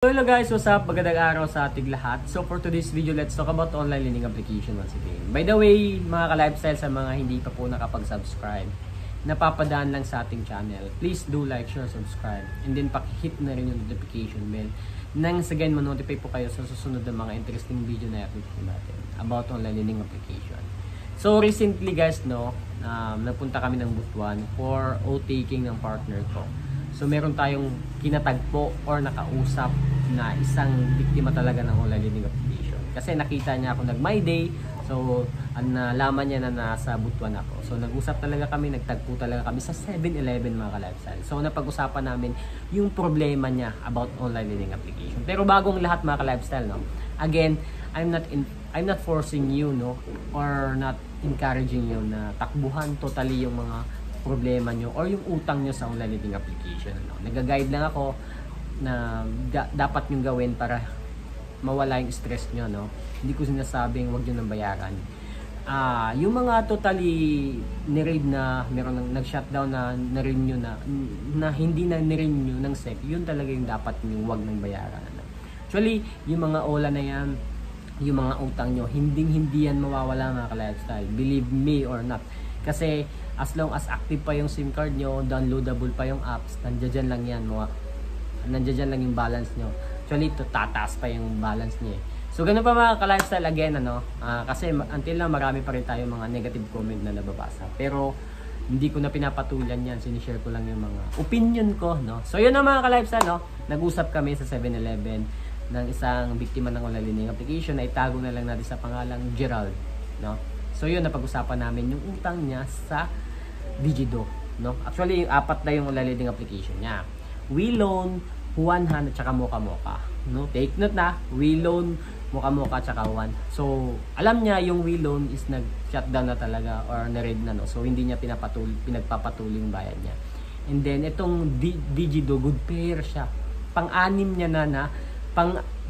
Hello guys, what's up? Magandang araw sa ating lahat. So for today's video, let's talk about online learning application once again. By the way, mga ka-lifestyle, sa mga hindi pa po nakapag-subscribe, napapadaan lang sa ating channel, please do like, share, subscribe, and then pakihit na rin yung notification bell nang sa ganyan ma-notify po kayo sa susunod na mga interesting video na i-upload po natin about online learning application. So recently guys, nagpunta kami ng Butuan for o-taking ng partner ko. So meron tayong kinatagpo or nakausap na isang biktima talaga ng online learning application. Kasi nakita niya ako nag-my day. So nalaman niya na nasa Butuan ako. So nag-usap talaga kami, nagtagpo talaga kami sa 7-Eleven mga ka-lifestyle. So napag-usapan namin yung problema niya about online learning application. Pero bagong lahat mga ka-lifestyle, again, I'm not forcing you, or not encouraging you na takbuhan totally yung mga problema nyo or yung utang nyo sa online learning application. Nag-guide lang ako na dapat nyo gawin para mawala yung stress nyo. Hindi ko sinasabing huwag nyo nang bayaran. Yung mga totally ni-raid na meron nag-shutdown na na-renew na hindi na ni-renew ng SEC, yun talaga yung dapat nyo huwag nang bayaran. Actually, yung mga OLA na yan, yung mga utang nyo, hindi yan mawawala mga ka-lifestyle. Believe me or not. Kasi as long as active pa yung SIM card nyo, downloadable pa yung apps, nandiyan lang yan. Nandiyan lang yung balance nyo. Actually, tataas pa yung balance nyo eh. So, ganun pa mga ka-lifestyle again, kasi until na marami pa rin tayo mga negative comment na nababasa. Pero, hindi ko na pinapatulan yan. Sinishare ko lang yung mga opinion ko, So, yun na mga ka-lifestyle, Nag-usap kami sa 7-Eleven ng isang biktima ng online learning application na itago na lang natin sa pangalang Gerald, So, yun, napag-usapan namin yung utang niya sa Digido, Actually, yung apat na yung online learning application niya. WeLoan, Juanhan, at saka Mocha, Take note na, WeLoan, Mocha, at saka Juan. So, alam niya yung WeLoan is nag-shutdown na talaga or na-raid na, So, hindi niya pinagpapatuloy yung bayad niya. And then, itong Digido, good payer siya. Pang-anim niya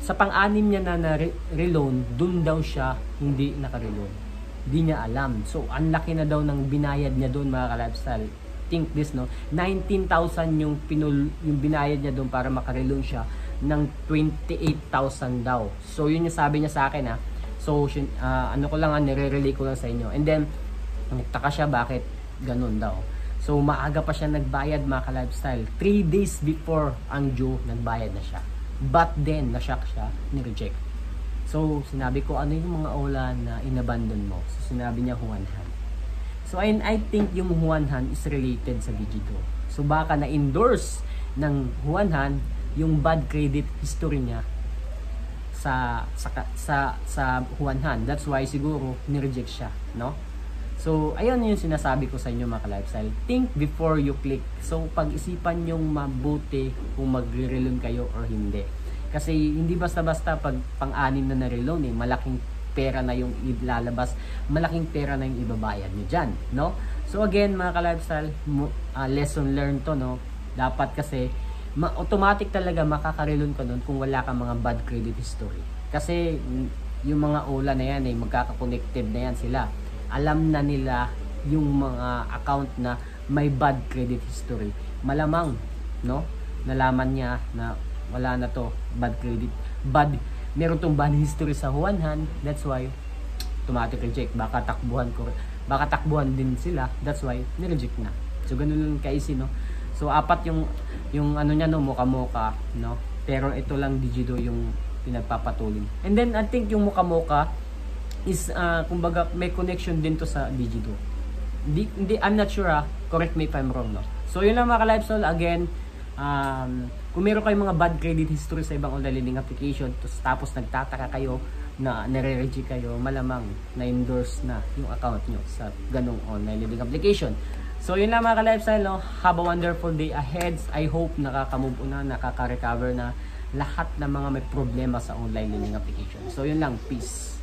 sa pang-anim niya na reloan, dun daw siya hindi naka-reloan. Di niya alam. So, ang laki na daw ng binayad niya doon mga ka-lifestyle. Think this, 19,000 yung binayad niya doon para makareloan siya ng 28,000 daw. So, yun yung sabi niya sa akin, So, nire-relay ko lang sa inyo. And then, nagtaka siya bakit ganun daw. So, maaga pa siya nagbayad mga ka-lifestyle. 3 days before ang due, nagbayad na siya. But then, na-shock siya, ni-reject. So, sinabi ko, ano yung mga OLA na inabandon mo? So, sinabi niya, Juanhan. So, I think yung Juanhan is related sa Digido. So, baka na-endorse ng Juanhan yung bad credit history niya sa Juanhan. That's why siguro nireject siya, So, ayun yung sinasabi ko sa inyo mga ka-lifestyle. Think before you click. So, pag-isipan yung mabuti kung magre-reloan kayo or hindi. Kasi hindi basta-basta pag pang-anim na na-reloan, malaking pera na yung ilalabas, malaking pera na yung ibabayad nyo dyan, So again, mga ka-lifestyle, lesson learned to, Dapat kasi, automatic talaga makaka-reloan ka nun kung wala kang mga bad credit history. Kasi yung mga OLA na yan, magkaka-connected na yan sila. Alam na nila yung mga account na may bad credit history. Malamang, nalaman niya na wala na to, bad credit, meron tong bad history sa Juanhan, that's why automatic reject. Baka takbuhan din sila, that's why ni-reject na. So ganun lang ka-easy, So apat yung ano niya, Mocha, pero ito lang Digido yung pinagpapatuloy. And then I think yung Mocha is kumbaga may connection din to sa Digido. Hindi, I'm not sure, correct me if I'm wrong, So yun lang mga ka-lifestyle, again, kung meron kayong mga bad credit history sa ibang online learning application, tapos nagtataka kayo na nare-reject kayo, malamang na-endorse na yung account nyo sa ganong online learning application. So yun lang mga ka-lifestyle, Have a wonderful day ahead. I hope nakaka-move on na, nakaka-recover na lahat ng mga may problema sa online learning application. So yun lang, peace.